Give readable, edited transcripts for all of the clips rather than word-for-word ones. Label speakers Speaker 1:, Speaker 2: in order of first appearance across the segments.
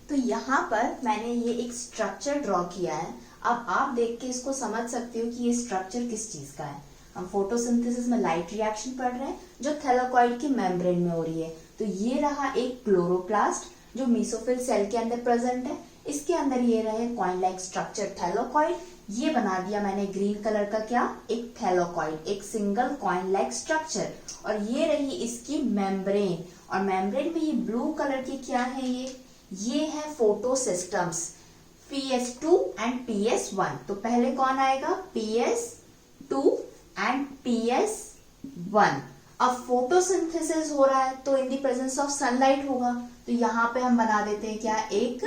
Speaker 1: तो यहाँ पर मैंने ये एक स्ट्रक्चर ड्रॉ किया है। अब आप देख के इसको समझ सकते हो कि ये स्ट्रक्चर किस चीज का है। हम फोटोसिंथेसिस में लाइट रिएक्शन पढ़ रहे हैं जो थैलाकोइड के मेम्ब्रेन में हो रही है। तो ये रहा एक क्लोरोप्लास्ट जो मेसोफिल सेल के अंदर प्रेजेंट है। इसके अंदर ये रहे कॉइन लाइक स्ट्रक्चर थैलाकोइड। ये बना दिया मैंने ग्रीन कलर का क्या, एक थैलाकोइड, एक सिंगल कॉइन लाइक स्ट्रक्चर। और ये रही इसकी मेम्ब्रेन, और मेम्ब्रेन में ये ब्लू कलर की क्या है, ये है photo systems PS2 and PS1। तो पहले कौन आएगा, PS2 एंड PS1। अब फोटोसिंथेसिस हो रहा है तो in the presence of sunlight होगा। तो यहाँ पे हम बना देते हैं क्या, एक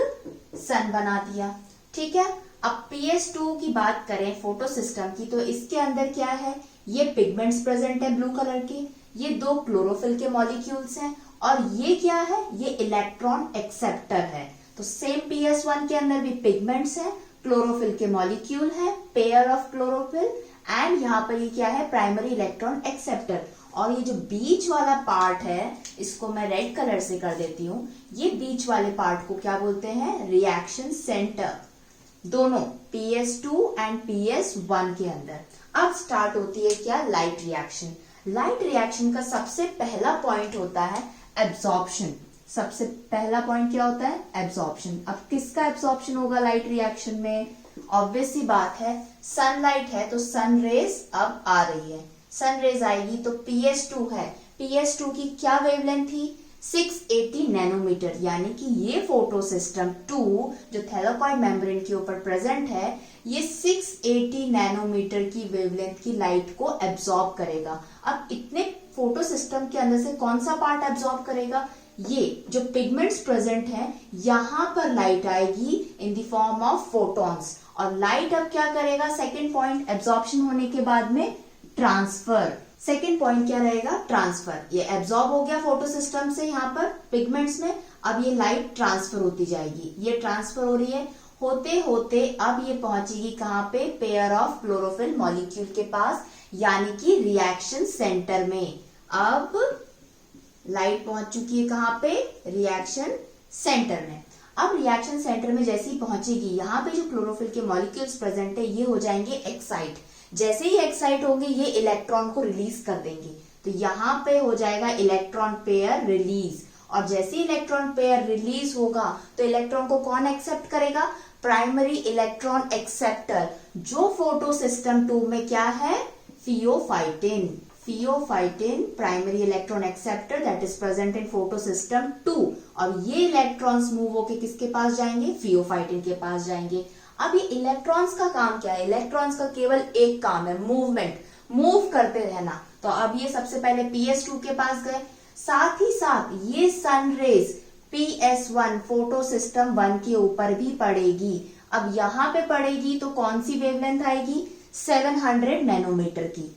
Speaker 1: सन बना दिया। ठीक है। अब PS2 की बात करें फोटो सिस्टम की, तो इसके अंदर क्या है, ये पिगमेंट्स प्रेजेंट है ब्लू कलर के, ये दो क्लोरोफिल के मॉलिक्यूल्स हैं, और ये क्या है, ये इलेक्ट्रॉन एक्सेप्टर है। तो सेम PS1 के अंदर भी पिगमेंट्स हैं, क्लोरोफिल के मॉलिक्यूल है, पेयर ऑफ क्लोरोफिल, एंड यहाँ पर ये क्या है, प्राइमरी इलेक्ट्रॉन एक्सेप्टर। और ये जो बीच वाला पार्ट है, इसको मैं रेड कलर से कर देती हूँ। ये बीच वाले पार्ट को क्या बोलते हैं, रिएक्शन सेंटर। दोनों PS2 एंड PS1 के अंदर अब स्टार्ट होती है क्या, लाइट रिएक्शन। लाइट रिएक्शन का सबसे पहला पॉइंट होता है एब्जॉर्प्शन। सबसे पहला पॉइंट क्या होता है, एब्जॉर्प्शन। अब किसका एब्जॉर्प्शन होगा लाइट रिएक्शन में, ऑब्वियस सी बात है, सनलाइट है तो सन रेज अब आ रही है, सन रेज आएगी तो PS2 है। PS2 की क्या वेवलेंथ थी, 680 नैनोमीटर, यानी कि ये फोटो सिस्टम 2 जो थैलाकोइड मेम्ब्रेन के ऊपर प्रेजेंट है, ये 680 नैनोमीटर की वेवलेंथ की लाइट को एब्जॉर्ब करेगा। अब इतने फोटो सिस्टम के अंदर से कौन सा पार्ट एब्जॉर्ब करेगा, ये जो पिगमेंट्स प्रेजेंट हैं, यहां पर लाइट आएगी in the form of photons. और लाइट अब क्या करेगा, सेकेंड पॉइंट, एब्जॉर्प्शन होने के बाद में ट्रांसफर। सेकेंड पॉइंट क्या रहेगा, ट्रांसफर। ये एब्जॉर्ब हो गया फोटो सिस्टम से यहाँ पर पिगमेंट्स में, अब ये लाइट ट्रांसफर होती जाएगी। ये ट्रांसफर हो रही है, होते होते अब ये पहुंचेगी कहाँ पे, पेयर ऑफ क्लोरोफिल मॉलिक्यूल के पास, यानी कि रिएक्शन सेंटर में। अब लाइट पहुंच चुकी है कहाँ पे, रिएक्शन सेंटर में। अब रिएक्शन सेंटर में जैसे ही पहुंचेगी, यहाँ पे जो क्लोरोफिल के मॉलिक्यूल्स प्रेजेंट है ये हो जाएंगे एक्साइट। जैसे ही एक्साइट होंगे ये इलेक्ट्रॉन को रिलीज कर देंगे, तो यहाँ पे हो जाएगा इलेक्ट्रॉन पेयर रिलीज। और जैसे ही इलेक्ट्रॉन पेयर रिलीज होगा तो इलेक्ट्रॉन को कौन एक्सेप्ट करेगा, प्राइमरी इलेक्ट्रॉन एक्सेप्टर, जो फोटो सिस्टम 2 में क्या है, pheophytin. Pheophytin primary electron acceptor that is present in photo system 2। और ये इलेक्ट्रॉन्स मूव होके किसके पास जाएंगे, फियोफाइटिन के पास जाएंगे। अब ये इलेक्ट्रॉन्स का काम क्या है, इलेक्ट्रॉन्स का केवल एक काम है, मूवमेंट, मूव करते रहना। तो अब ये सबसे पहले PS2 के पास गए, साथ ही साथ ये sun rays PS1 photo system 1 के ऊपर भी पड़ेगी। अब यहाँ पे पड़ेगी तो कौन सी वेवलेंथ आएगी, 700 नैनोमीटर की।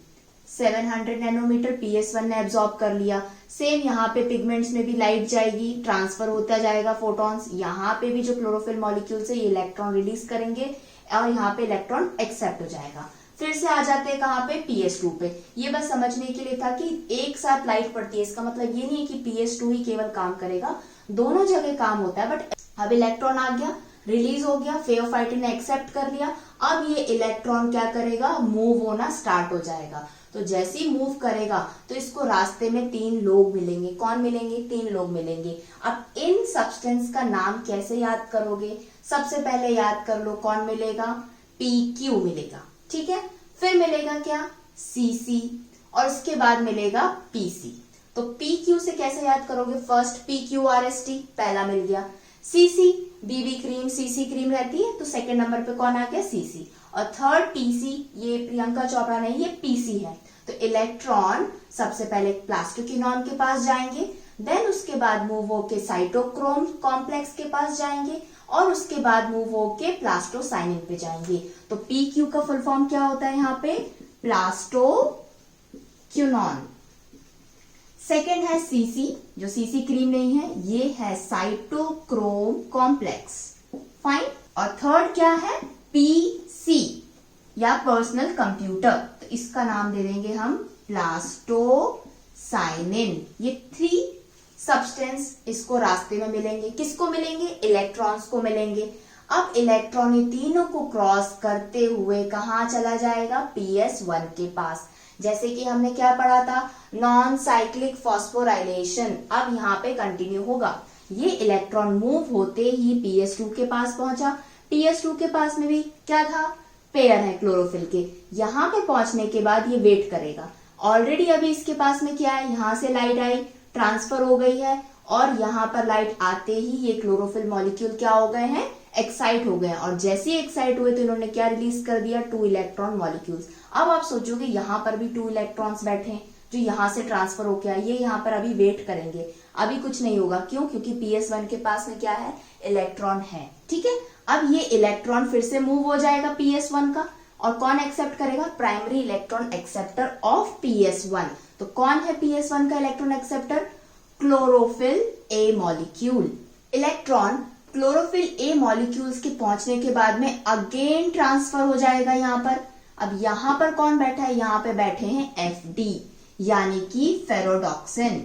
Speaker 1: 700 नैनोमीटर PS1 ने एब्जॉर्ब कर लिया। सेम यहाँ पे पिगमेंट्स में भी लाइट जाएगी, ट्रांसफर होता जाएगा फोटॉन्स। यहाँ पे भी जो क्लोरोफिल मॉलिक्यूल्स है ये इलेक्ट्रॉन रिलीज करेंगे, और यहाँ पे इलेक्ट्रॉन एक्सेप्ट हो जाएगा। फिर से आ जाते हैं कहाँ पे, PS2 पे। ये बस समझने के लिए था कि एक साथ लाइट पड़ती है, इसका मतलब ये नहीं है कि PS2 ही केवल काम करेगा, दोनों जगह काम होता है। बट अब इलेक्ट्रॉन आ गया, रिलीज हो गया, फियोफाइटिन ने एक्सेप्ट कर लिया। अब ये इलेक्ट्रॉन क्या करेगा, मूव होना स्टार्ट हो जाएगा। तो जैसे ही मूव करेगा तो इसको रास्ते में 3 लोग मिलेंगे। कौन मिलेंगे, 3 लोग मिलेंगे। अब इन सब्सटेंस का नाम कैसे याद करोगे, सबसे पहले याद कर लो कौन मिलेगा, PQ मिलेगा। ठीक है, फिर मिलेगा क्या, CC, और उसके बाद मिलेगा PC। तो PQ से कैसे याद करोगे, फर्स्ट PQRST पहला मिल गया, CC BB cream CC cream रहती है, तो सेकंड नंबर पे कौन आ गया, CC। और थर्ड PC, ये प्रियंका चोपड़ा नहीं, ये PC है। तो इलेक्ट्रॉन सबसे पहले प्लास्टोक्विनोन के पास जाएंगे, देन उसके बाद मूव होके साइटोक्रोम कॉम्प्लेक्स के पास जाएंगे, और उसके बाद मूव होके प्लास्टोसाइनिन पे जाएंगे। तो PQ का फुल फॉर्म क्या होता है यहाँ पे, प्लास्टोक्विनोन। सेकेंड है CC, जो CC क्रीम नहीं है, ये है साइटोक्रोम कॉम्प्लेक्स। फाइन। और थर्ड क्या है, PC या पर्सनल कंप्यूटर, तो इसका नाम दे देंगे हम प्लास्टोसाइनिन। ये 3 सब्सटेंस इसको रास्ते में मिलेंगे, किसको मिलेंगे, इलेक्ट्रॉन्स को मिलेंगे। अब इलेक्ट्रॉन ये तीनों को क्रॉस करते हुए कहाँ चला जाएगा, PS1 के पास। जैसे कि हमने क्या पढ़ा था, नॉन साइक्लिक फॉस्फोराइलेशन, अब यहाँ पे कंटिन्यू होगा। ये इलेक्ट्रॉन मूव होते ही PS2 के पास पहुंचा। PS2 के पास में भी क्या था, पेयर है क्लोरोफिल के। यहाँ पे पहुंचने के बाद ये वेट करेगा। ऑलरेडी अभी इसके पास में क्या है, यहाँ से लाइट आई, ट्रांसफर हो गई है, और यहाँ पर लाइट आते ही ये क्लोरोफिल मॉलिक्यूल क्या हो गए हैं, एक्साइट हो गए हैं। और जैसे ही एक्साइट हुए तो इन्होंने क्या रिलीज कर दिया, 2 इलेक्ट्रॉन मॉलिक्यूल्स। अब आप सोचोगे यहाँ पर भी 2 इलेक्ट्रॉन्स बैठे हैं जो यहाँ से ट्रांसफर होके आए, ये यहाँ पर अभी वेट करेंगे, अभी कुछ नहीं होगा। क्यों, क्योंकि PS1 के पास में क्या है, इलेक्ट्रॉन है। ठीक है, अब ये इलेक्ट्रॉन फिर से मूव हो जाएगा PS1 का, और कौन एक्सेप्ट करेगा, primary electron acceptor of PS1। तो कौन है PS1 का electron acceptor, chlorophyll A molecule. Electron chlorophyll A molecules के पहुंचने के बाद में अगेन ट्रांसफर हो जाएगा यहाँ पर। अब यहाँ पर कौन बैठा है, यहाँ पे बैठे हैं FD, यानी कि फेरोडॉक्सिन,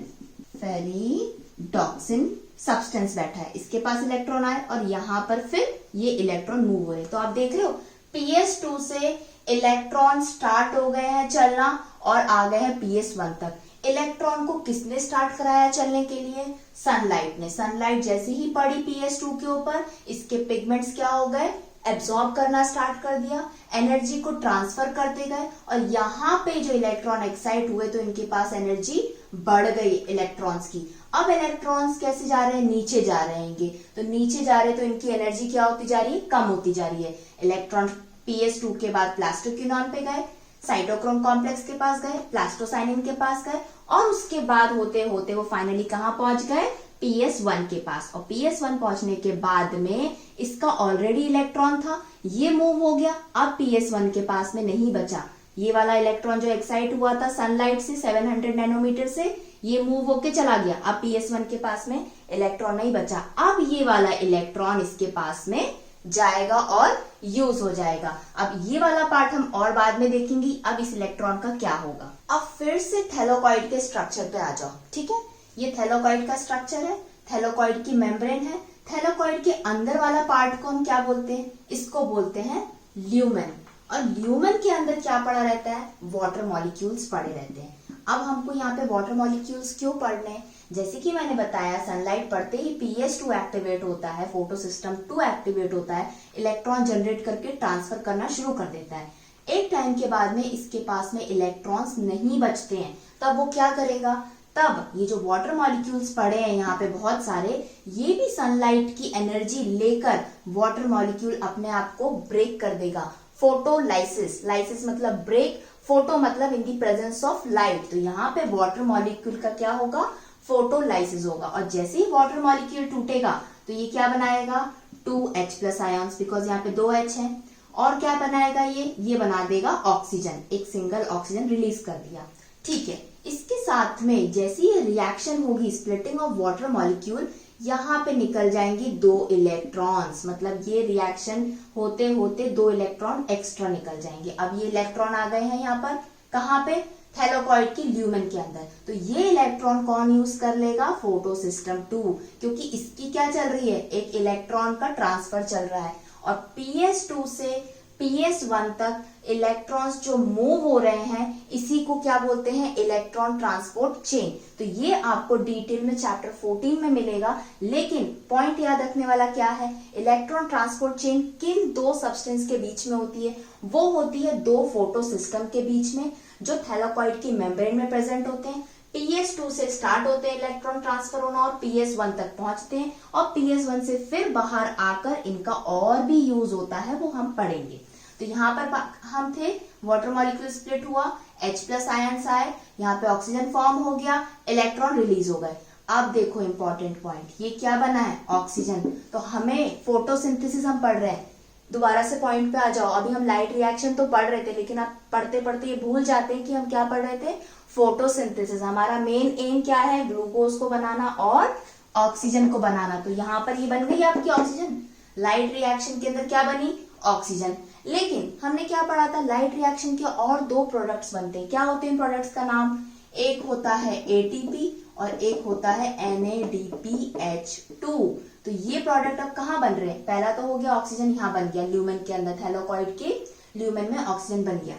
Speaker 1: फेरिडॉक्सिन सब्सटेंस बैठा है। इसके पास इलेक्ट्रॉन आए और यहाँ पर फिर ये इलेक्ट्रॉन मूव हो रहे। तो आप देख रहे हो PS2 से इलेक्ट्रॉन स्टार्ट हो गए हैं चलना और आ गए हैं PS1 तक। इलेक्ट्रॉन को किसने स्टार्ट कराया चलने के लिए, सनलाइट ने। सनलाइट जैसे ही पड़ी PS2 के ऊपर, इसके पिगमेंट्स क्या हो गए, एब्सॉर्ब करना स्टार्ट कर दिया, एनर्जी को ट्रांसफर करते गए, और यहाँ पे जो इलेक्ट्रॉन एक्साइट हुए तो इनके पास एनर्जी बढ़ गई इलेक्ट्रॉन्स की। अब इलेक्ट्रॉन्स कैसे जा रहे हैं, नीचे जा रहेंगे। तो नीचे जा रहे तो इनकी एनर्जी क्या होती जा रही है, कम होती जा रही है। इलेक्ट्रॉन PS2 के बाद प्लास्टोक्विनोन पे गए, साइटोक्रोम कॉम्प्लेक्स के पास गए, प्लास्टोसाइनिन के पास गए, और उसके बाद होते होते वो फाइनली कहाँ पहुंच गए, PS1 के पास। और PS1 पहुंचने के बाद में इसका ऑलरेडी इलेक्ट्रॉन था, ये मूव हो गया। अब PS1 के पास में नहीं बचा, ये वाला इलेक्ट्रॉन जो एक्साइट हुआ था सनलाइट से 700 नैनोमीटर से, ये मूव होके चला गया। अब PS1 के पास में इलेक्ट्रॉन नहीं बचा। अब ये वाला इलेक्ट्रॉन इसके पास में जाएगा और यूज हो जाएगा। अब ये वाला पार्ट हम और बाद में देखेंगे। अब इस इलेक्ट्रॉन का क्या होगा। अब फिर से थैलेकॉइड के स्ट्रक्चर पे आ जाओ। ठीक है, ये थैलेकॉइड का स्ट्रक्चर है, थैलेकॉइड की मेम्ब्रेन है। थैलेकॉइड के अंदर वाला पार्ट को हम क्या बोलते हैं, इसको बोलते हैं ल्यूमेन। और ल्यूमेन के अंदर क्या पड़ा रहता है, वाटर मॉलिक्यूल्स पड़े रहते हैं। अब हमको यहाँ पे वाटर मॉलिक्यूल्स क्यों पढ़ने हैं, जैसे कि मैंने बताया सनलाइट पड़ते ही PS2 एक्टिवेट होता है, फोटो सिस्टम 2 एक्टिवेट होता है, इलेक्ट्रॉन जनरेट करके ट्रांसफर करना शुरू कर देता है। एक टाइम के बाद में इसके पास में इलेक्ट्रॉन्स नहीं बचते हैं, तब वो क्या करेगा, तब ये जो वाटर मॉलिक्यूल्स पड़े हैं यहाँ पे बहुत सारे, ये भी सनलाइट की एनर्जी लेकर वाटर मॉलिक्यूल अपने आप को ब्रेक कर देगा। फोटोलाइसिस, लाइसिस मतलब ब्रेक, फोटो मतलब इन दी प्रेजेंस ऑफ लाइट। तो यहाँ पे वाटर मॉलिक्यूल का क्या होगा, फोटोलाइसिस होगा। और जैसे ही वाटर मॉलिक्यूल टूटेगा तो ये क्या बनाएगा, 2H+ आयन्स, बिकॉज यहाँ पे 2H है। और क्या बनाएगा, ये बना देगा ऑक्सीजन, एक सिंगल ऑक्सीजन रिलीज कर दिया। ठीक है, इसके साथ में जैसे ये रिएक्शन होगी, स्प्लिटिंग ऑफ वाटर मॉलिक्यूल, यहाँ पे निकल जाएंगे 2 इलेक्ट्रॉन्स, मतलब ये रिएक्शन होते होते 2 इलेक्ट्रॉन एक्स्ट्रा निकल जाएंगे। अब ये इलेक्ट्रॉन आ गए हैं यहाँ पर, कहाँ पे, थैलेकॉइड की ल्यूमेन के अंदर। तो ये इलेक्ट्रॉन कौन यूज कर लेगा, फोटो सिस्टम 2, क्योंकि इसकी क्या चल रही है, एक इलेक्ट्रॉन का ट्रांसफर चल रहा है। और PS2 से PS1 तक इलेक्ट्रॉन्स जो मूव हो रहे हैं, इसी को क्या बोलते हैं, इलेक्ट्रॉन ट्रांसपोर्ट चेन। तो ये आपको डिटेल में चैप्टर 14 में मिलेगा। लेकिन पॉइंट याद रखने वाला क्या है, इलेक्ट्रॉन ट्रांसपोर्ट चेन किन 2 सब्सटेंस के बीच में होती है, वो होती है 2 फोटो सिस्टम के बीच में, जो थैलेकॉइड की मेम्ब्रेन में प्रेजेंट होते हैं। PS2 से स्टार्ट होते हैं इलेक्ट्रॉन ट्रांसफर होना और PS1 तक पहुंचते हैं, और PS1 से फिर बाहर आकर इनका और भी यूज होता है, वो हम पढ़ेंगे। तो यहाँ पर हम थे, वाटर मॉलिक्यूल स्प्लिट हुआ, H+ आयन्स आए, यहाँ पे ऑक्सीजन फॉर्म हो गया, इलेक्ट्रॉन रिलीज हो गए। अब देखो इंपॉर्टेंट पॉइंट, ये क्या बना है, ऑक्सीजन। तो हमें फोटोसिंथेसिस हम पढ़ रहे हैं, दोबारा से पॉइंट पे आ जाओ। अभी हम लाइट रिएक्शन तो पढ़ रहे थे, लेकिन आप पढ़ते पढ़ते ये भूल जाते हैं कि हम क्या पढ़ रहे थे, फोटोसिंथेसिस। हमारा मेन एम क्या है, ग्लूकोज को बनाना और ऑक्सीजन को बनाना। तो यहाँ पर ये बन गई आपकी ऑक्सीजन, लाइट रिएक्शन के अंदर क्या बनी, ऑक्सीजन। लेकिन हमने क्या पढ़ा था, लाइट रिएक्शन के और 2 प्रोडक्ट्स बनते हैं। क्या होते हैं प्रोडक्ट्स का नाम, एक होता है ATP और एक होता है NADPH2। तो ये प्रोडक्ट अब कहाँ बन रहे हैं? पहला तो हो गया ऑक्सीजन यहाँ बन गया ल्यूमेन के अंदर, थैलेकॉइड के ल्यूमेन में ऑक्सीजन बन गया,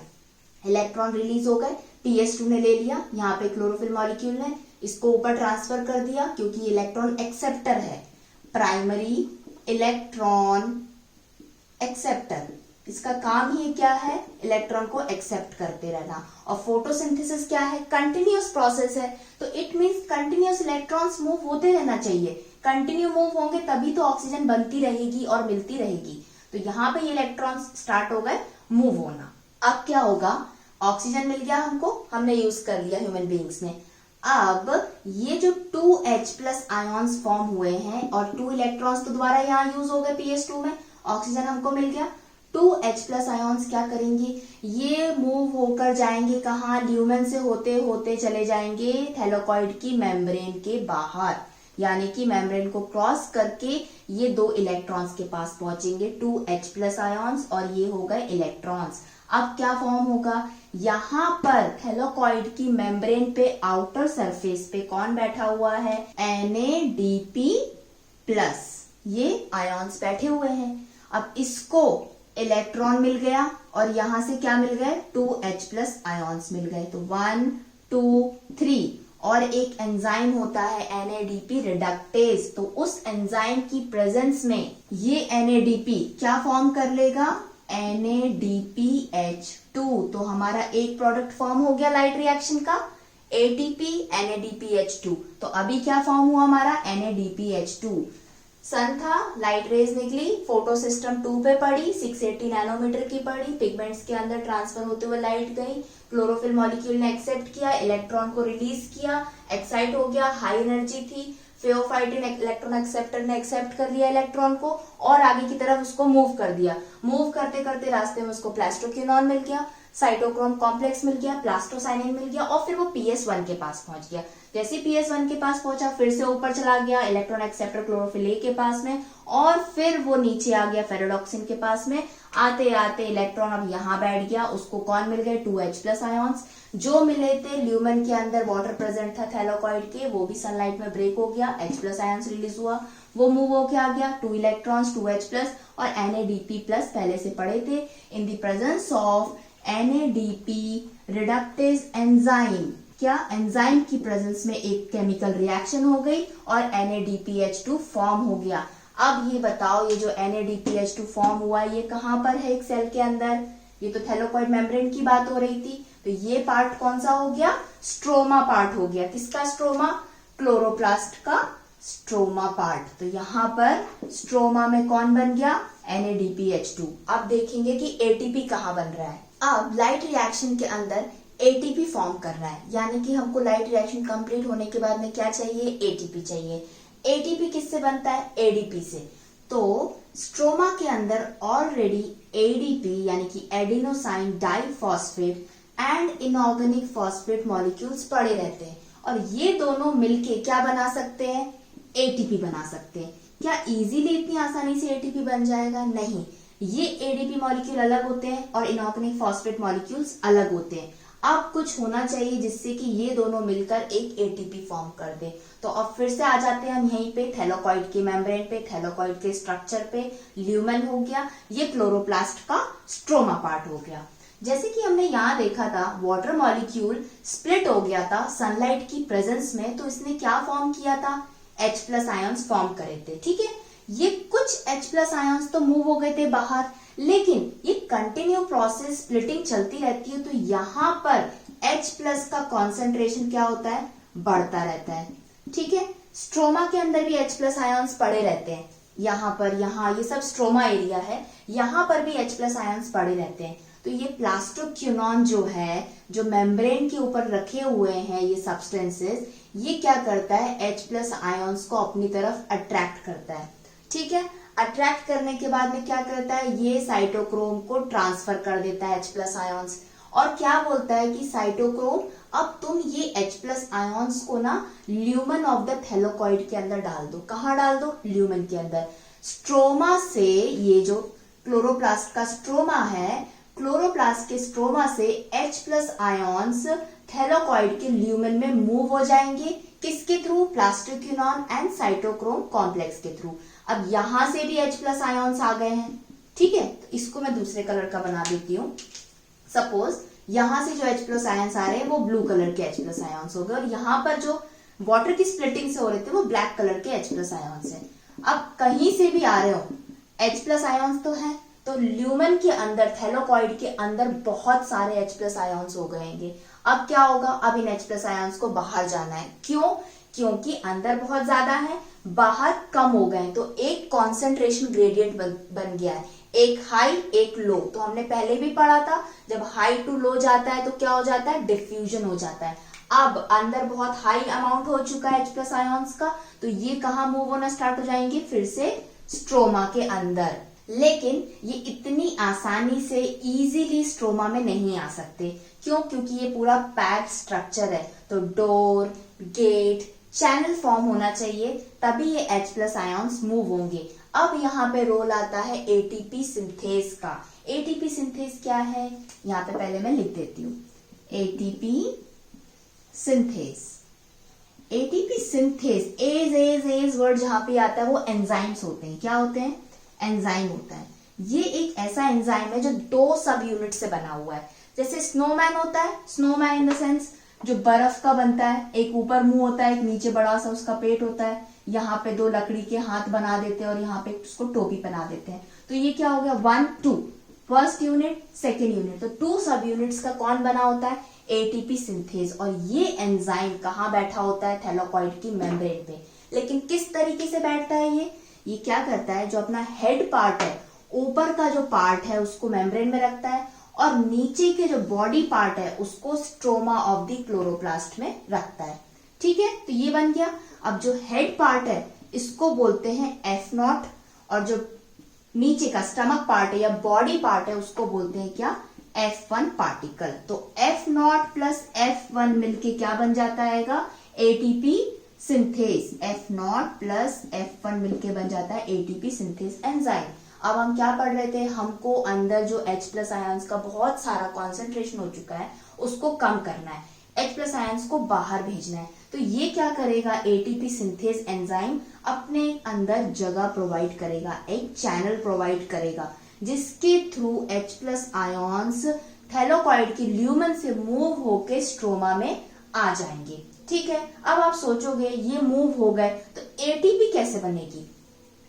Speaker 1: इलेक्ट्रॉन रिलीज हो गए, PS2 ने ले लिया, यहाँ पे क्लोरोफिल मॉलिक्यूल ने इसको ऊपर ट्रांसफर कर दिया क्योंकि इलेक्ट्रॉन एक्सेप्टर है, प्राइमरी इलेक्ट्रॉन एक्सेप्टर। इसका काम ही क्या है? इलेक्ट्रॉन को एक्सेप्ट करते रहना। और फोटोसिंथेसिस क्या है? कंटिन्यूअस प्रोसेस है, तो it means continuous electrons move होते रहना चाहिए, कंटिन्यू मूव होंगे तभी तो ऑक्सीजन बनती रहेगी और मिलती रहेगी। तो यहाँ पे ये इलेक्ट्रॉन्स स्टार्ट हो गए मूव होना। अब क्या होगा? ऑक्सीजन मिल गया हमको, हमने यूज कर लिया ह्यूमन बीइंग्स ने। अब ये जो 2H+ आयॉन्स फॉर्म हुए हैं और 2 इलेक्ट्रॉन्स तो दोबारा यहाँ यूज हो गए PS2 में, ऑक्सीजन हमको मिल गया। 2H+ आयॉन्स क्या करेंगे? ये मूव होकर जाएंगे कहाँ? ल्यूमेन से होते होते चले जाएंगे थैलेकॉइड की मेम्ब्रेन के बाहर, यानी कि मेम्ब्रेन को क्रॉस करके ये 2 इलेक्ट्रॉन्स के पास पहुंचेंगे, 2H+ आयॉन्स, और ये हो गए इलेक्ट्रॉन्स। अब क्या फॉर्म होगा? यहाँ पर थैलेकॉइड की मेम्ब्रेन पे आउटर सरफेस पे कौन बैठा हुआ है? NADP+, ये आयॉन्स बैठे हुए हैं। अब इसको इलेक्ट्रॉन मिल गया और यहां से क्या मिल गए? 2H+ आयॉन्स मिल गए। तो 1 2 3, और एक एंजाइम होता है NADP रिडक्टेज, तो उस एंजाइम की प्रेजेंस में ये NADP क्या फॉर्म कर लेगा? NADPH2। तो हमारा एक प्रोडक्ट फॉर्म हो गया लाइट रिएक्शन का, ATP NADPH2। तो अभी क्या फॉर्म हुआ हमारा? NADPH2। सन था, लाइट रेज निकली, फोटो सिस्टम 2 पे पड़ी, 680 नैनोमीटर की पड़ी, पिगमेंट्स के अंदर ट्रांसफर होते हुए लाइट गई, क्लोरोफिल मॉलिक्यूल ने एक्सेप्ट किया, इलेक्ट्रॉन को रिलीज किया, एक्साइट हो गया, हाई एनर्जी थी, फेओफाइटिन इलेक्ट्रॉन एक्सेप्टर ने एक्सेप्ट कर लिया इलेक्ट्रॉन को और आगे की तरफ उसको मूव कर दिया। मूव करते करते रास्ते में उसको प्लास्टोक्विनोन मिल गया, साइटोक्रोम कॉम्प्लेक्स मिल गया, प्लास्टोसाइनिन मिल गया, और फिर वो PS1 के पास पहुंच गया। जैसे PS1 के पास पहुंचा फिर से ऊपर चला गया इलेक्ट्रॉन एक्सेप्टर क्लोरोफिल ए के पास में, और फिर वो नीचे आ गया फेरोडॉक्सिन के पास में। आते आते इलेक्ट्रॉन अब यहाँ बैठ गया, उसको कौन मिल गए? 2H+ आयॉन्स जो मिले थे ल्यूमेन के अंदर, वाटर प्रेजेंट था थैलेकॉइड के, वो भी सनलाइट में ब्रेक हो गया, H+ आयॉन्स रिलीज हुआ, वो मूव होके आ गया, 2 इलेक्ट्रॉन्स 2H+ और NADP+ पहले से पढ़े थे। In the presence of NADP reductase enzyme, क्या एंजाइम की प्रेजेंस में एक केमिकल रिएक्शन हो गई और NADPH2 फॉर्म हो गया। अब ये बताओ, ये जो NADPH2 फॉर्म हुआ ये कहाँ पर है एक सेल के अंदर? ये तो थैलेकॉइड मेम्ब्रेन की बात हो रही थी, तो ये पार्ट कौन सा हो गया? स्ट्रोमा पार्ट हो गया। किसका स्ट्रोमा? क्लोरोप्लास्ट का स्ट्रोमा पार्ट। तो यहाँ पर स्ट्रोमा में कौन बन गया? NADPH2। अब देखेंगे कि ATP कहाँ बन रहा है। अब लाइट रिएक्शन के अंदर ATP फॉर्म कर रहा है, यानी कि हमको लाइट रिएक्शन कंप्लीट होने के बाद में क्या चाहिए? ATP चाहिए। ATP किससे बनता है? ADP से। तो स्ट्रोमा के अंदर ऑलरेडी ADP यानी कि adenosine diphosphate and inorganic phosphate molecules पड़े रहते हैं, और ये दोनों मिलके क्या बना सकते हैं? ATP बना सकते हैं। क्या इजीली इतनी आसानी से ATP बन जाएगा? नहीं, ये ADP मॉलिक्यूल अलग होते हैं और इनऑर्गेनिक फॉस्फेट मॉलिक्यूल्स अलग होते हैं। अब कुछ होना चाहिए जिससे कि ये दोनों मिलकर एक ATP फॉर्म कर दे। तो अब फिर से आ जाते हैं हम यहीं पे थैलेकॉइड के मेम्ब्रेन पे, थैलेकॉइड के स्ट्रक्चर पे। ल्यूमेन हो गया, ये क्लोरोप्लास्ट का स्ट्रोमा पार्ट हो गया। जैसे कि हमने यहाँ देखा था वाटर मॉलिक्यूल स्प्लिट हो गया था सनलाइट की प्रेजेंस में, तो इसने क्या फॉर्म किया था? H+ आयॉन्स फॉर्म करे थे। ठीक है, ये कुछ H+ आयॉन्स तो मूव हो गए थे बाहर, लेकिन ये कंटिन्यू प्रोसेस स्प्लिटिंग चलती रहती है, तो यहाँ पर H+ का कॉन्सेंट्रेशन क्या होता है? बढ़ता रहता है। ठीक है, स्ट्रोमा के अंदर भी H+ आयॉन्स पड़े रहते हैं, यहाँ पर, यहाँ ये सब स्ट्रोमा एरिया है, यहाँ पर भी H+ आयॉन्स पड़े रहते हैं। तो ये प्लास्टोक्विनोन जो है, जो मेम्ब्रेन के ऊपर रखे हुए हैं ये सब्सटेंसेस, ये क्या करता है? H+ आयॉन्स को अपनी तरफ अट्रैक्ट करता है। ठीक है, अट्रैक्ट करने के बाद में क्या करता है? ये साइटोक्रोम को ट्रांसफर कर देता है H+ आयॉन्स, और क्या बोलता है कि साइटोक्रोम अब तुम ये H+ आयॉन्स को ना ल्यूमेन ऑफ द थैलेकॉइड के अंदर डाल दो। कहाँ डाल दो? ल्यूमेन के अंदर। स्ट्रोमा से, ये जो क्लोरोप्लास्ट का स्ट्रोमा है, क्लोरोप्लास्ट के स्ट्रोमा से H+ आयॉन्स थैलेकॉइड के ल्यूमेन में मूव हो जाएंगे, किसके through? Plastoquinone and cytochrome complex के थ्रू। अब यहां से भी H प्लस आयोन्स आ गए हैं, ठीक है, तो इसको मैं दूसरे कलर का बना देती हूँ। सपोज यहां से जो H प्लस आयन्स आ रहे हैं वो ब्लू कलर के H प्लस आयन्स हो गए, और यहाँ पर जो वाटर की स्प्लिटिंग से हो रहे थे वो ब्लैक कलर के H प्लस आयन्स है। अब कहीं से भी आ रहे हो H प्लस आयन्स तो है, तो ल्यूमेन के अंदर, थैलेकॉइड के अंदर बहुत सारे H प्लस आयन्स हो गएंगे। अब क्या होगा? अब इन H प्लस आयन्स को बाहर जाना है। क्यों? क्योंकि अंदर बहुत ज्यादा है, बाहर कम हो गए, तो एक कॉन्सेंट्रेशन ग्रेडियंट बन गया है, एक हाई एक लो। तो हमने पहले भी पढ़ा था, जब हाई टू लो जाता है तो क्या हो जाता है? डिफ्यूजन हो जाता है। अब अंदर बहुत हाई अमाउंट हो चुका है H प्लस आयन्स का, तो ये कहाँ मूव होना स्टार्ट हो जाएंगे? फिर से स्ट्रोमा के अंदर। लेकिन ये इतनी आसानी से इजीली स्ट्रोमा में नहीं आ सकते। क्यों? क्योंकि ये पूरा पैक्ड स्ट्रक्चर है, तो डोर, गेट, चैनल फॉर्म होना चाहिए, तभी ये H प्लस आयन्स मूव होंगे। अब यहाँ पे रोल आता है एटीपी सिंथेज का। एटीपी सिंथेज क्या है? यहाँ पे पहले मैं लिख देती हूँ, ATP synthase. ATP synthase, as word जहां पे आता है वो एंजाइम्स होते हैं। क्या होते हैं? एंजाइम होता है। ये एक ऐसा एंजाइम है जो 2 सब यूनिट से बना हुआ है। जैसे स्नोमैन होता है, स्नोमैन इन द सेंस जो बर्फ का बनता है, एक ऊपर मुंह होता है, एक नीचे बड़ा सा उसका पेट होता है, यहाँ पे 2 लकड़ी के हाथ बना देते हैं और यहाँ पे उसको टोपी बना देते हैं। तो ये क्या हो गया? 1 2, फर्स्ट यूनिट, सेकेंड यूनिट, तो 2 सब यूनिट्स का कौन बना होता है? ATP synthase. और ये एंजाइम कहाँ बैठा होता है? थैलेकॉइड की मेम्ब्रेन पे। लेकिन किस तरीके से बैठता है ये क्या करता है? जो अपना हेड पार्ट है, ऊपर का जो पार्ट है उसको मेम्ब्रेन में रखता है, और नीचे के जो बॉडी पार्ट है उसको स्ट्रोमा ऑफ द क्लोरोप्लास्ट में रखता है। ठीक है, तो ये बन गया। अब जो हेड पार्ट है इसको बोलते हैं F0, और जो नीचे का स्टमक पार्ट है या बॉडी पार्ट है उसको बोलते हैं क्या? F1 particle. तो F0 प्लस F1 मिलके क्या बन जाता है? ATP synthase. F0 plus F1 मिलके बन जाता है एटीपी सिंथेज एंजाइम। अब हम क्या पढ़ रहे थे? हमको अंदर जो H प्लस आयन्स का बहुत सारा कॉन्सेंट्रेशन हो चुका है उसको कम करना है, H प्लस आयन्स को बाहर भेजना है। तो ये क्या करेगा? एटीपी सिंथेज एंजाइम अपने अंदर जगह प्रोवाइड करेगा, एक चैनल प्रोवाइड करेगा, जिसके through H plus ions thylakoid की ल्यूमेन से मूव होके स्ट्रोमा में आ जाएंगे। ठीक है, अब आप सोचोगे ये मूव हो गए तो एटीपी कैसे बनेगी?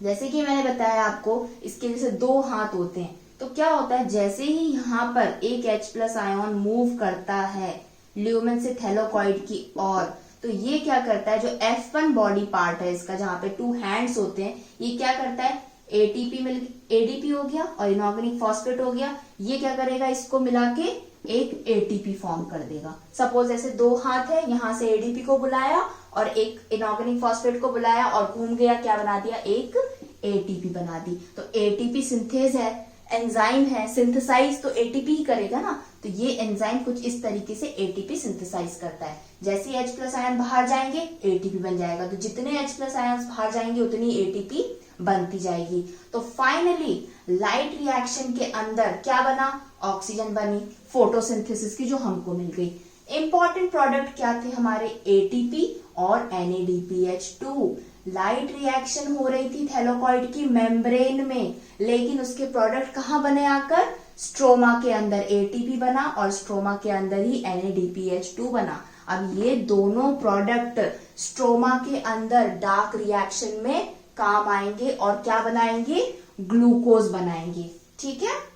Speaker 1: जैसे कि मैंने बताया आपको, इसके जैसे 2 हाथ होते हैं, तो क्या होता है? जैसे ही यहाँ पर एक H प्लस आयन मूव करता है ल्यूमेन से थैलेकॉइड की ओर, तो ये क्या करता है? जो F1 बॉडी पार्ट है इसका, जहां पे 2 हैंड्स होते हैं, ये क्या करता है? एटीपी मिल एडीपी हो गया और इनऑर्गेनिक फॉस्फेट हो गया। ये क्या करेगा? इसको मिला के एक एटीपी फॉर्म कर देगा। सपोज ऐसे 2 हाथ है, यहां से एडीपी को बुलाया और एक इनऑर्गेनिक फॉस्फेट को बुलाया और घूम गया, क्या बना दिया? एक एटीपी बना दी। तो एटीपी सिंथेज है, एंजाइम है, सिंथेसाइज तो एटीपी ही करेगा ना। तो ये एंजाइम कुछ इस तरीके से एटीपी सिंथेसाइज करता है। जैसे H प्लस आयन बाहर जाएंगे एटीपी बन जाएगा, तो जितने H प्लस आयन बाहर जाएंगे उतनी एटीपी बनती जाएगी। तो फाइनली लाइट रिएक्शन के अंदर क्या बना? ऑक्सीजन बनी, फोटोसिंथेसिस की जो हमको मिल गई। इंपॉर्टेंट प्रोडक्ट क्या थे हमारे? एटीपी और NADPH2। लाइट रिएक्शन हो रही थी थैलेकॉइड की मेम्ब्रेन में, लेकिन उसके प्रोडक्ट कहाँ बने आकर? स्ट्रोमा के अंदर एटीपी बना और स्ट्रोमा के अंदर ही NADPH2 बना। अब ये दोनों प्रोडक्ट स्ट्रोमा के अंदर डार्क रिएक्शन में काम आएंगे और क्या बनाएंगे? ग्लूकोज बनाएंगे। ठीक है।